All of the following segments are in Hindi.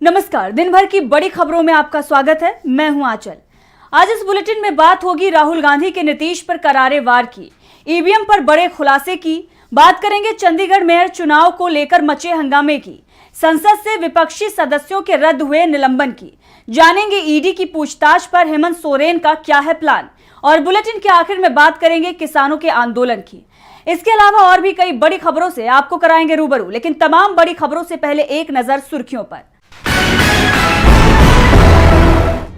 नमस्कार, दिन भर की बड़ी खबरों में आपका स्वागत है। मैं हूं आंचल। आज इस बुलेटिन में बात होगी राहुल गांधी के नीतीश पर करारे वार की, ईवीएम पर बड़े खुलासे की, बात करेंगे चंडीगढ़ मेयर चुनाव को लेकर मचे हंगामे की, संसद से विपक्षी सदस्यों के रद्द हुए निलंबन की, जानेंगे ईडी की पूछताछ पर हेमंत सोरेन का क्या है प्लान, और बुलेटिन के आखिर में बात करेंगे किसानों के आंदोलन की। इसके अलावा और भी कई बड़ी खबरों से आपको कराएंगे रूबरू, लेकिन तमाम बड़ी खबरों से पहले एक नजर सुर्खियों पर।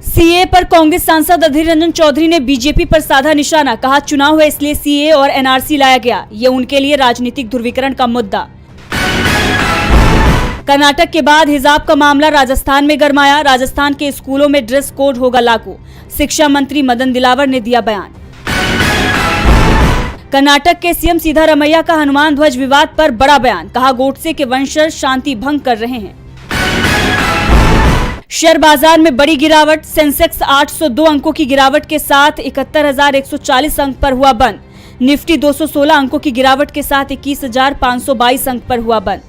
सीए पर कांग्रेस सांसद अधीर रंजन चौधरी ने बीजेपी पर साधा निशाना, कहा चुनाव है इसलिए सीए और एनआरसी लाया गया, ये उनके लिए राजनीतिक ध्रुवीकरण का मुद्दा। कर्नाटक के बाद हिजाब का मामला राजस्थान में गरमाया, राजस्थान के स्कूलों में ड्रेस कोड होगा लागू, शिक्षा मंत्री मदन दिलावर ने दिया बयान। कर्नाटक के सीएम सिद्धारमैया का हनुमान ध्वज विवाद पर बड़ा बयान, कहा गोडसे के वंशज शांति भंग कर रहे हैं। शेयर बाजार में बड़ी गिरावट, सेंसेक्स 802 अंकों की गिरावट के साथ 71,140 अंक पर हुआ बंद, निफ्टी 216 अंकों की गिरावट के साथ 21,522 अंक पर हुआ बंद।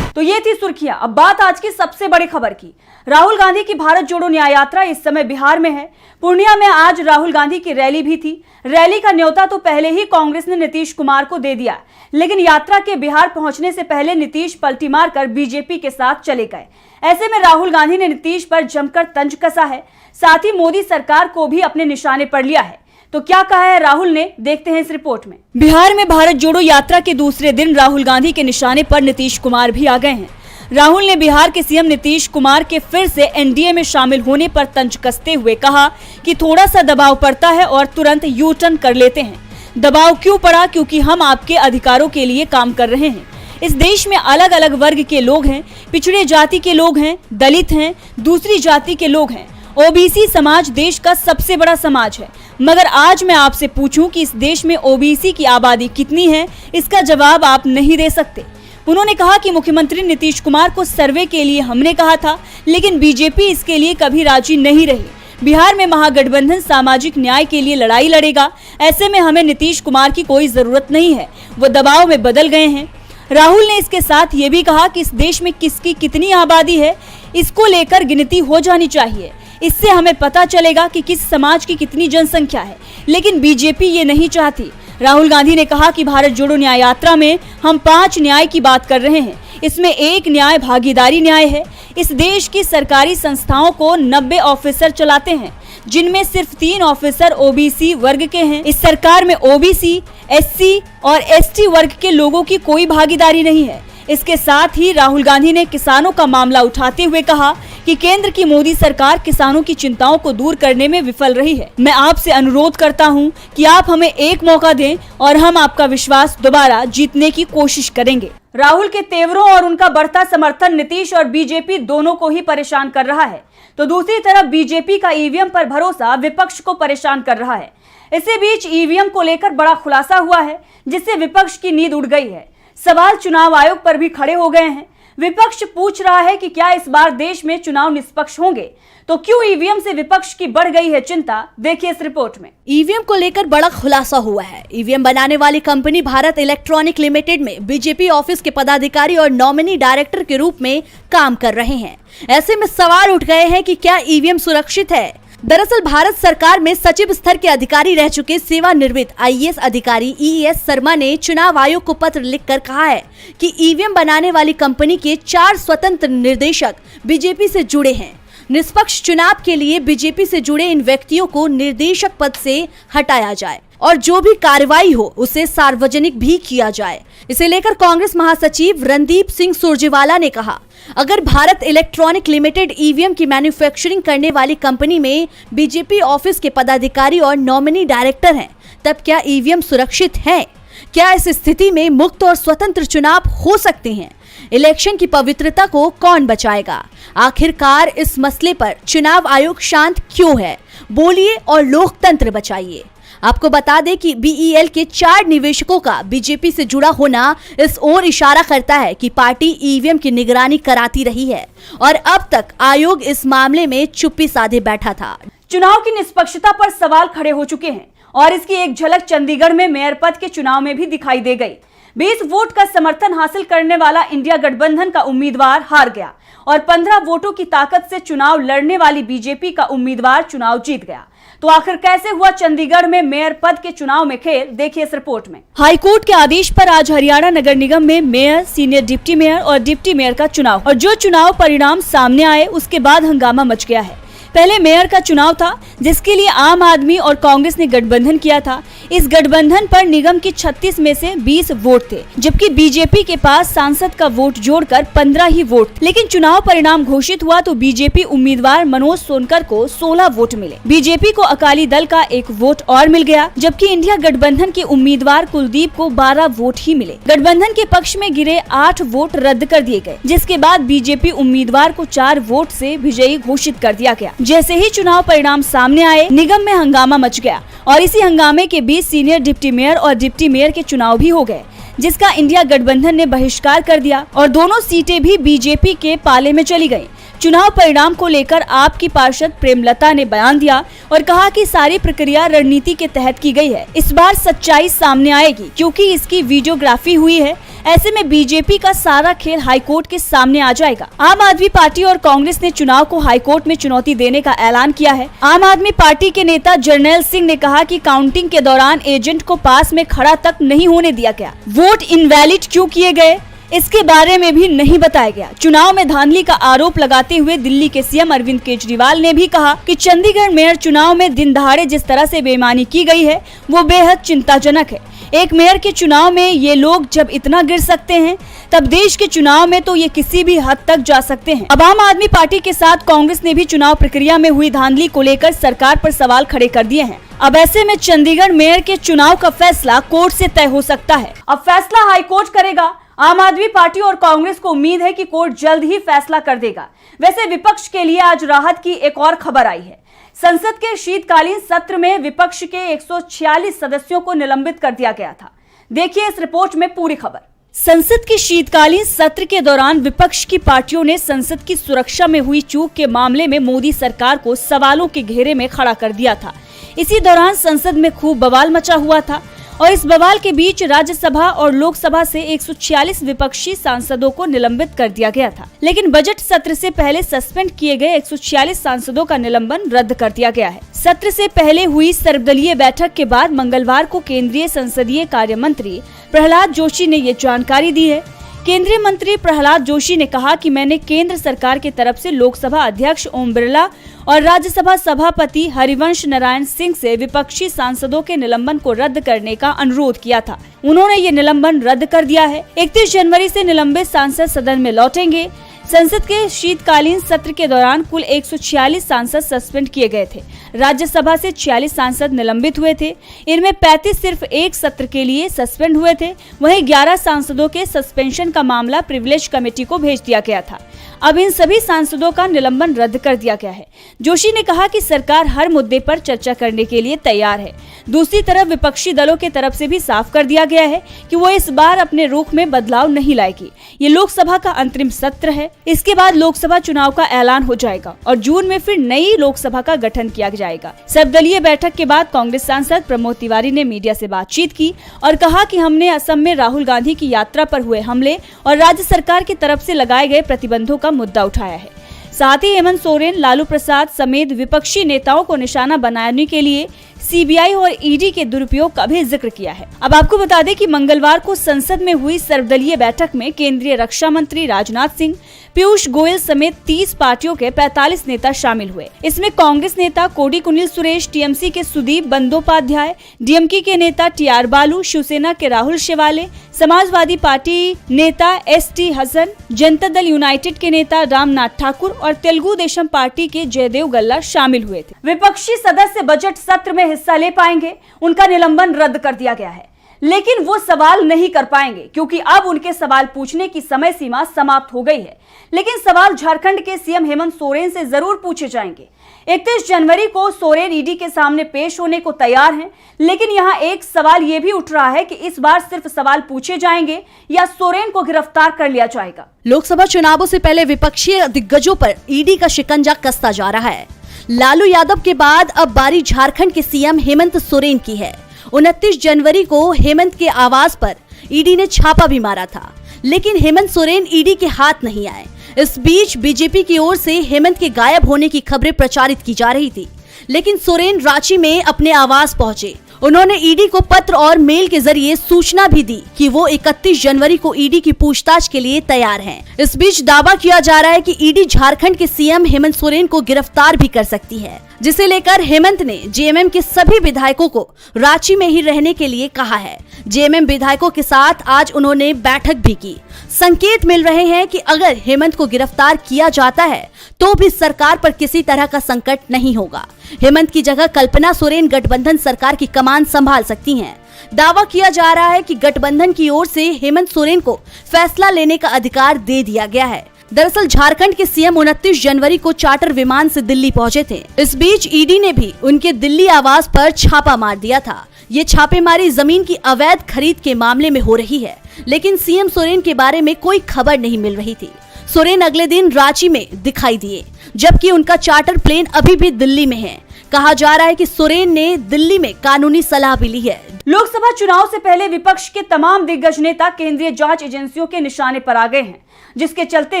तो ये थी सुर्खियां। अब बात आज की सबसे बड़ी खबर की। राहुल गांधी की भारत जोड़ो न्याय यात्रा इस समय बिहार में है। पूर्णिया में आज राहुल गांधी की रैली भी थी। रैली का न्योता तो पहले ही कांग्रेस ने नीतीश कुमार को दे दिया, लेकिन यात्रा के बिहार पहुंचने से पहले नीतीश पलटी मारकर बीजेपी के साथ चले गए। ऐसे में राहुल गांधी ने नीतीश पर जमकर तंज कसा है, साथ ही मोदी सरकार को भी अपने निशाने पर लिया है। तो क्या कहा है राहुल ने, देखते हैं इस रिपोर्ट में। बिहार में भारत जोड़ो यात्रा के दूसरे दिन राहुल गांधी के निशाने पर नीतीश कुमार भी आ गए हैं। राहुल ने बिहार के सीएम नीतीश कुमार के फिर से एनडीए में शामिल होने पर तंज कसते हुए कहा कि थोड़ा सा दबाव पड़ता है और तुरंत यू टर्न कर लेते हैं। दबाव क्यों पड़ा? क्योंकि हम आपके अधिकारों के लिए काम कर रहे हैं। इस देश में अलग अलग वर्ग के लोग हैं, पिछड़े जाति के लोग हैं, दलित हैं, दूसरी जाति के लोग हैं। ओबीसी समाज देश का सबसे बड़ा समाज है, मगर आज मैं आपसे पूछूं कि इस देश में ओबीसी की आबादी कितनी है, इसका जवाब आप नहीं दे सकते। उन्होंने कहा कि मुख्यमंत्री नीतीश कुमार को सर्वे के लिए हमने कहा था, लेकिन बीजेपी इसके लिए कभी राजी नहीं रही। बिहार में महागठबंधन सामाजिक न्याय के लिए लड़ाई लड़ेगा, ऐसे में हमें नीतीश कुमार की कोई जरूरत नहीं है, वो दबाव में बदल गए हैं। राहुल ने इसके साथ ये भी कहा कि इस देश में किसकी कितनी आबादी है, इसको लेकर गिनती हो जानी चाहिए, इससे हमें पता चलेगा कि किस समाज की कितनी जनसंख्या है, लेकिन बीजेपी ये नहीं चाहती। राहुल गांधी ने कहा कि भारत जोड़ो न्याय यात्रा में हम 5 न्याय की बात कर रहे हैं। इसमें एक न्याय भागीदारी न्याय है। इस देश की सरकारी संस्थाओं को 90 ऑफिसर चलाते हैं, जिनमें सिर्फ 3 ऑफिसर ओबीसी वर्ग के हैं। इस सरकार में ओबीसी, एससी और एसटी वर्ग के लोगों की कोई भागीदारी नहीं है। इसके साथ ही राहुल गांधी ने किसानों का मामला उठाते हुए कहा कि केंद्र की मोदी सरकार किसानों की चिंताओं को दूर करने में विफल रही है। मैं आपसे अनुरोध करता हूं कि आप हमें एक मौका दें और हम आपका विश्वास दोबारा जीतने की कोशिश करेंगे। राहुल के तेवरों और उनका बढ़ता समर्थन नीतीश और बीजेपी दोनों को ही परेशान कर रहा है, तो दूसरी तरफ बीजेपी का ईवीएम पर भरोसा विपक्ष को परेशान कर रहा है। इसी बीच ईवीएम को लेकर बड़ा खुलासा हुआ है, जिससे विपक्ष की नींद उड़ गई है। सवाल चुनाव आयोग पर भी खड़े हो गए हैं। विपक्ष पूछ रहा है कि क्या इस बार देश में चुनाव निष्पक्ष होंगे, तो क्यों ईवीएम से विपक्ष की बढ़ गई है चिंता, देखिए इस रिपोर्ट में। ईवीएम को लेकर बड़ा खुलासा हुआ है। ईवीएम बनाने वाली कंपनी भारत इलेक्ट्रॉनिक लिमिटेड में बीजेपी ऑफिस के पदाधिकारी और नॉमिनी डायरेक्टर के रूप में काम कर रहे हैं। ऐसे में सवाल उठ गए हैं कि क्या ईवीएम सुरक्षित है। दरअसल भारत सरकार में सचिव स्तर के अधिकारी रह चुके सेवानिवृत्त आईएएस अधिकारी ईएस शर्मा ने चुनाव आयोग को पत्र लिखकर कहा है कि ईवीएम बनाने वाली कंपनी के 4 स्वतंत्र निर्देशक बीजेपी से जुड़े हैं। निष्पक्ष चुनाव के लिए बीजेपी से जुड़े इन व्यक्तियों को निर्देशक पद से हटाया जाए और जो भी कार्रवाई हो उसे सार्वजनिक भी किया जाए। इसे लेकर कांग्रेस महासचिव रणदीप सिंह सुरजेवाला ने कहा, अगर भारत इलेक्ट्रॉनिक लिमिटेड ईवीएम की मैन्युफैक्चरिंग करने वाली कंपनी में बीजेपी ऑफिस के पदाधिकारी और नॉमिनी डायरेक्टर हैं, तब क्या ईवीएम सुरक्षित है? क्या इस स्थिति में मुक्त और स्वतंत्र चुनाव हो सकते हैं? इलेक्शन की पवित्रता को कौन बचाएगा? आखिरकार इस मसले पर चुनाव आयोग शांत क्यों है? बोलिए और लोकतंत्र बचाइए। आपको बता दें कि बीईएल के 4 निवेशकों का बीजेपी से जुड़ा होना इस ओर इशारा करता है कि पार्टी ईवीएम की निगरानी कराती रही है और अब तक आयोग इस मामले में चुप्पी साधे बैठा था। चुनाव की निष्पक्षता पर सवाल खड़े हो चुके हैं और इसकी एक झलक चंडीगढ़ में मेयर पद के चुनाव में भी दिखाई दे गई। 20 वोट का समर्थन हासिल करने वाला इंडिया गठबंधन का उम्मीदवार हार गया और 15 वोटों की ताकत से चुनाव लड़ने वाली बीजेपी का उम्मीदवार चुनाव जीत गया। तो आखिर कैसे हुआ चंडीगढ़ में मेयर पद के चुनाव में खेल, देखिए इस रिपोर्ट में। हाईकोर्ट के आदेश पर आज हरियाणा नगर निगम में मेयर, सीनियर डिप्टी मेयर और डिप्टी मेयर का चुनाव, और जो चुनाव परिणाम सामने आए उसके बाद हंगामा मच गया है। पहले मेयर का चुनाव था जिसके लिए आम आदमी और कांग्रेस ने गठबंधन किया था। इस गठबंधन पर निगम की 36 में से 20 वोट थे, जबकि बीजेपी के पास सांसद का वोट जोड़कर 15 ही वोट। लेकिन चुनाव परिणाम घोषित हुआ तो बीजेपी उम्मीदवार मनोज सोनकर को 16 वोट मिले। बीजेपी को अकाली दल का 1 वोट और मिल गया, जबकि इंडिया गठबंधन के उम्मीदवार कुलदीप को 12 वोट ही मिले। गठबंधन के पक्ष में गिरे 8 वोट रद्द कर दिए गए, जिसके बाद बीजेपी उम्मीदवार को 4 वोट से विजयी घोषित कर दिया गया। जैसे ही चुनाव परिणाम सामने आए, निगम में हंगामा मच गया और इसी हंगामे के बीच सीनियर डिप्टी मेयर और डिप्टी मेयर के चुनाव भी हो गए, जिसका इंडिया गठबंधन ने बहिष्कार कर दिया और दोनों सीटें भी बीजेपी के पाले में चली गईं। चुनाव परिणाम को लेकर आप की पार्षद प्रेमलता ने बयान दिया और कहा कि सारी प्रक्रिया रणनीति के तहत की गई है। इस बार सच्चाई सामने आएगी क्योंकि इसकी वीडियोग्राफी हुई है। ऐसे में बीजेपी का सारा खेल हाईकोर्ट के सामने आ जाएगा। आम आदमी पार्टी और कांग्रेस ने चुनाव को हाईकोर्ट में चुनौती देने का ऐलान किया है। आम आदमी पार्टी के नेता जर्नैल सिंह ने कहा कि काउंटिंग के दौरान एजेंट को पास में खड़ा तक नहीं होने दिया गया। वोट इनवैलिड क्यों किए गए, इसके बारे में भी नहीं बताया गया। चुनाव में धांधली का आरोप लगाते हुए दिल्ली के सीएम अरविंद केजरीवाल ने भी कहा कि चंडीगढ़ मेयर चुनाव में दिन दहाड़े जिस तरह से बेईमानी की गई है वो बेहद चिंताजनक है। एक मेयर के चुनाव में ये लोग जब इतना गिर सकते हैं, तब देश के चुनाव में तो ये किसी भी हद तक जा सकते हैं। अब आम आदमी पार्टी के साथ कांग्रेस ने भी चुनाव प्रक्रिया में हुई धांधली को लेकर सरकार पर सवाल खड़े कर दिए हैं। अब ऐसे में चंडीगढ़ मेयर के चुनाव का फैसला कोर्ट से तय हो सकता है। अब फैसला हाईकोर्ट करेगा। आम आदमी पार्टी और कांग्रेस को उम्मीद है कि कोर्ट जल्द ही फैसला कर देगा। वैसे विपक्ष के लिए आज राहत की एक और खबर आई है। संसद के शीतकालीन सत्र में विपक्ष के 146 सदस्यों को निलंबित कर दिया गया था। देखिए इस रिपोर्ट में पूरी खबर। संसद के शीतकालीन सत्र के दौरान विपक्ष की पार्टियों ने संसद की सुरक्षा में हुई चूक के मामले में मोदी सरकार को सवालों के घेरे में खड़ा कर दिया था। इसी दौरान संसद में खूब बवाल मचा हुआ था और इस बवाल के बीच राज्यसभा और लोकसभा से 146 विपक्षी सांसदों को निलंबित कर दिया गया था। लेकिन बजट सत्र से पहले सस्पेंड किए गए 146 सांसदों का निलंबन रद्द कर दिया गया है। सत्र से पहले हुई सर्वदलीय बैठक के बाद मंगलवार को केंद्रीय संसदीय कार्य मंत्री प्रहलाद जोशी ने ये जानकारी दी है। केंद्रीय मंत्री प्रहलाद जोशी ने कहा कि मैंने केंद्र सरकार की तरफ से लोकसभा अध्यक्ष ओम बिरला और राज्यसभा सभापति हरिवंश नारायण सिंह से विपक्षी सांसदों के निलंबन को रद्द करने का अनुरोध किया था। उन्होंने ये निलंबन रद्द कर दिया है। 31 जनवरी से निलंबित सांसद सदन में लौटेंगे। संसद के शीतकालीन सत्र के दौरान कुल 146 सांसद सस्पेंड किए गए थे। राज्यसभा से 46 सांसद निलंबित हुए थे। इनमें 35 सिर्फ एक सत्र के लिए सस्पेंड हुए थे। वहीं 11 सांसदों के सस्पेंशन का मामला प्रिविलेज कमेटी को भेज दिया गया था। अब इन सभी सांसदों का निलंबन रद्द कर दिया गया है। जोशी ने कहा कि सरकार हर मुद्दे पर चर्चा करने के लिए तैयार है। दूसरी तरफ विपक्षी दलों के तरफ से भी साफ कर दिया गया है कि वो इस बार अपने रुख में बदलाव नहीं लाएगी। ये लोकसभा का अंतरिम सत्र है। इसके बाद लोकसभा चुनाव का ऐलान हो जाएगा और जून में फिर नई लोकसभा का गठन किया जाएगा। सर्वदलीय बैठक के बाद कांग्रेस सांसद प्रमोद तिवारी ने मीडिया से बातचीत की और कहा कि हमने असम में राहुल गांधी की यात्रा पर हुए हमले और राज्य सरकार की तरफ से लगाए गए प्रतिबंधों का मुद्दा उठाया है। साथ ही हेमंत सोरेन, लालू प्रसाद समेत विपक्षी नेताओं को निशाना बनाने के लिए सीबीआई और ईडी के दुरुपयोग का भी जिक्र किया है। अब आपको बता दें कि मंगलवार को संसद में हुई सर्वदलीय बैठक में केंद्रीय रक्षा मंत्री राजनाथ सिंह, पीयूष गोयल समेत 30 पार्टियों के 45 नेता शामिल हुए। इसमें कांग्रेस नेता कोडिकुनिल सुरेश, टीएमसी के सुदीप बंदोपाध्याय, डीएमके के नेता टीआर बालू, शिवसेना के राहुल शेवाले, समाजवादी पार्टी नेता एसटी हसन, जनता दल यूनाइटेड के नेता रामनाथ ठाकुर और तेलुगु देशम पार्टी के जयदेव गल्ला शामिल हुए थे। विपक्षी सदस्य बजट सत्र में हिस्सा ले पाएंगे, उनका निलंबन रद्द कर दिया गया है, लेकिन वो सवाल नहीं कर पाएंगे क्योंकि अब उनके सवाल पूछने की समय सीमा समाप्त हो गई है। लेकिन सवाल झारखंड के सीएम हेमंत सोरेन से जरूर पूछे जाएंगे। 31 जनवरी को सोरेन ईडी के सामने पेश होने को तैयार हैं, लेकिन यहाँ एक सवाल ये भी उठ रहा है कि इस बार सिर्फ सवाल पूछे जाएंगे या सोरेन को गिरफ्तार कर लिया जाएगा। लोकसभा चुनावों से पहले विपक्षी दिग्गजों पर ईडी का शिकंजा कसता जा रहा है। लालू यादव के बाद अब बारी झारखंड के सीएम हेमंत सोरेन की है। 29 जनवरी को हेमंत के आवास पर ईडी ने छापा भी मारा था, लेकिन हेमंत सोरेन ईडी के हाथ नहीं आए। इस बीच बीजेपी की ओर से हेमंत के गायब होने की खबरें प्रचारित की जा रही थी, लेकिन सोरेन रांची में अपने आवास पहुंचे। उन्होंने ईडी को पत्र और मेल के जरिए सूचना भी दी कि वो 31 जनवरी को ईडी की पूछताछ के लिए तैयार हैं। इस बीच दावा किया जा रहा है कि ईडी झारखंड के सीएम हेमंत सोरेन को गिरफ्तार भी कर सकती है, जिसे लेकर हेमंत ने जेएमएम के सभी विधायकों को रांची में ही रहने के लिए कहा है। जेएमएम विधायकों के साथ आज उन्होंने बैठक भी की। संकेत मिल रहे हैं कि अगर हेमंत को गिरफ्तार किया जाता है तो भी सरकार पर किसी तरह का संकट नहीं होगा। हेमंत की जगह कल्पना सोरेन गठबंधन सरकार की कमान संभाल सकती हैं। दावा किया जा रहा है कि गठबंधन की ओर से हेमंत सोरेन को फैसला लेने का अधिकार दे दिया गया है। दरअसल झारखंड के सीएम 29 जनवरी को चार्टर विमान से दिल्ली पहुंचे थे। इस बीच ईडी ने भी उनके दिल्ली आवास पर छापा मार दिया था। ये छापेमारी जमीन की अवैध खरीद के मामले में हो रही है, लेकिन सीएम सोरेन के बारे में कोई खबर नहीं मिल रही थी। सोरेन अगले दिन रांची में दिखाई दिए, जबकि उनका चार्टर प्लेन अभी भी दिल्ली में है। कहा जा रहा है कि सोरेन ने दिल्ली में कानूनी सलाह भी ली है। लोकसभा चुनाव से पहले विपक्ष के तमाम दिग्गज नेता केंद्रीय जांच एजेंसियों के निशाने पर आ गए हैं, जिसके चलते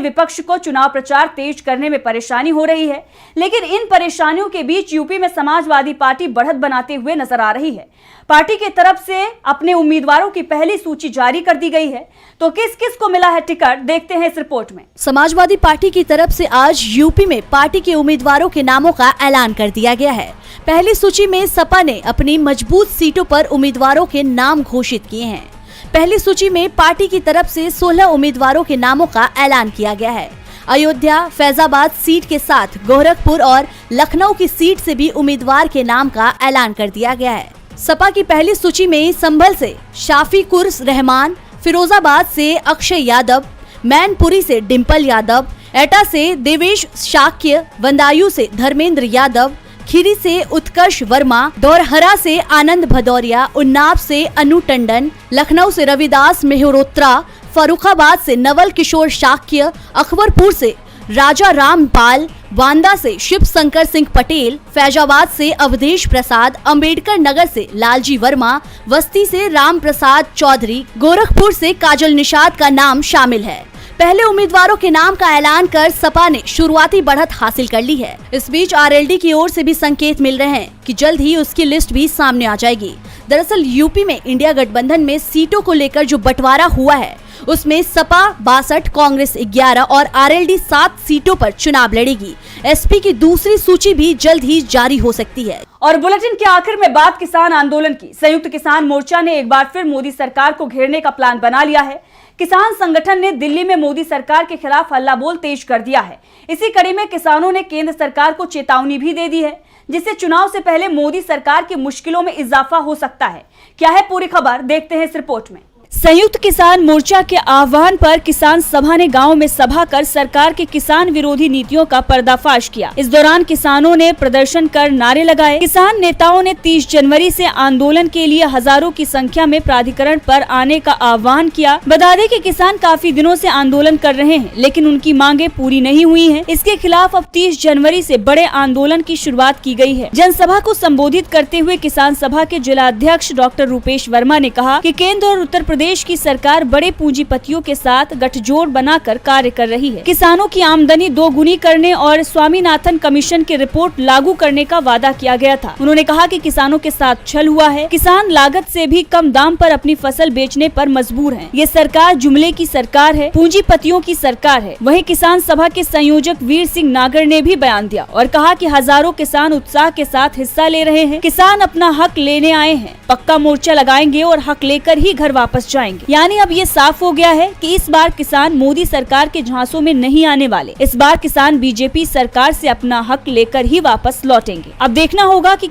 विपक्ष को चुनाव प्रचार तेज करने में परेशानी हो रही है। लेकिन इन परेशानियों के बीच यूपी में समाजवादी पार्टी बढ़त बनाते हुए नजर आ रही है। पार्टी की तरफ से अपने उम्मीदवारों की पहली सूची जारी कर दी गई है, तो किस किस को मिला है टिकट, देखते हैं इस रिपोर्ट में। समाजवादी पार्टी की तरफ से आज यूपी में पार्टी के उम्मीदवारों के नामों का ऐलान कर दिया गया है। पहली सूची में सपा ने अपनी मजबूत सीटों पर उम्मीदवारों के नाम घोषित किए हैं। पहली सूची में पार्टी की तरफ से 16 उम्मीदवारों के नामों का ऐलान किया गया है। अयोध्या, फैजाबाद सीट के साथ गोरखपुर और लखनऊ की सीट से भी उम्मीदवार के नाम का ऐलान कर दिया गया है। सपा की पहली सूची में संभल से शाफिकुर रहमान, फिरोजाबाद से अक्षय यादव, मैनपुरी से डिम्पल यादव, एटा से देवेश शाक्य, बंदायूं से धर्मेंद्र यादव, खीरी से उत्कर्ष वर्मा, दौरहरा से आनंद भदौरिया, उन्नाव से अनु टंडन, लखनऊ से रविदास मेहरोत्रा, फर्रुखाबाद से नवल किशोर शाक्य, अकबरपुर से राजा रामपाल, बांदा से शिव शंकर सिंह पटेल, फैजाबाद से अवधेश प्रसाद, अंबेडकर नगर से लालजी वर्मा, बस्ती से राम प्रसाद चौधरी, गोरखपुर से काजल निषाद का नाम शामिल है। पहले उम्मीदवारों के नाम का ऐलान कर सपा ने शुरुआती बढ़त हासिल कर ली है। इस बीच आरएलडी की ओर से भी संकेत मिल रहे हैं कि जल्द ही उसकी लिस्ट भी सामने आ जाएगी। दरअसल यूपी में इंडिया गठबंधन में सीटों को लेकर जो बंटवारा हुआ है, उसमें सपा 62, कांग्रेस 11 और आरएलडी 7 सीटों पर चुनाव लड़ेगी। एसपी की दूसरी सूची भी जल्द ही जारी हो सकती है। और बुलेटिन के आखिर में बात किसान आंदोलन की। संयुक्त किसान मोर्चा ने एक बार फिर मोदी सरकार को घेरने का प्लान बना लिया है। किसान संगठन ने दिल्ली में मोदी सरकार के खिलाफ हल्ला बोल तेज कर दिया है। इसी कड़ी में किसानों ने केंद्र सरकार को चेतावनी भी दे दी है, जिससे चुनाव से पहले मोदी सरकार की मुश्किलों में इजाफा हो सकता है। क्या है पूरी खबर, देखते हैं इस रिपोर्ट में। संयुक्त किसान मोर्चा के आह्वान पर किसान सभा ने गांव में सभा कर सरकार के किसान विरोधी नीतियों का पर्दाफाश किया। इस दौरान किसानों ने प्रदर्शन कर नारे लगाए। किसान नेताओं ने 30 जनवरी से आंदोलन के लिए हजारों की संख्या में प्राधिकरण पर आने का आह्वान किया। बता दें कि किसान काफी दिनों से आंदोलन कर रहे हैं, लेकिन उनकी मांगे पूरी नहीं हुई है। इसके खिलाफ अब 30 जनवरी से बड़े आंदोलन की शुरुआत की गई है। जनसभा को संबोधित करते हुए किसान सभा के जिलाध्यक्ष डॉक्टर रूपेश वर्मा ने कहा कि केंद्र और उत्तर प्रदेश की सरकार बड़े पूंजीपतियों के साथ गठजोड़ बनाकर कार्य कर रही है। किसानों की आमदनी दोगुनी करने और स्वामीनाथन कमीशन की रिपोर्ट लागू करने का वादा किया गया था। उन्होंने कहा कि किसानों के साथ छल हुआ है। किसान लागत से भी कम दाम पर अपनी फसल बेचने पर मजबूर हैं। ये सरकार जुमले की सरकार है, पूंजीपतियों की सरकार है। वहीं किसान सभा के संयोजक वीर सिंह नागर ने भी बयान दिया और कहा कि हजारों किसान उत्साह के साथ हिस्सा ले रहे हैं। किसान अपना हक लेने आए हैं, पक्का मोर्चा लगाएंगे और हक लेकर ही घर वापस जाएंगे। यानी अब ये साफ हो गया है कि इस बार किसान मोदी सरकार के झांसों में नहीं आने वाले। इस बार किसान बीजेपी सरकार से अपना हक लेकर ही वापस लौटेंगे। अब देखना होगा कि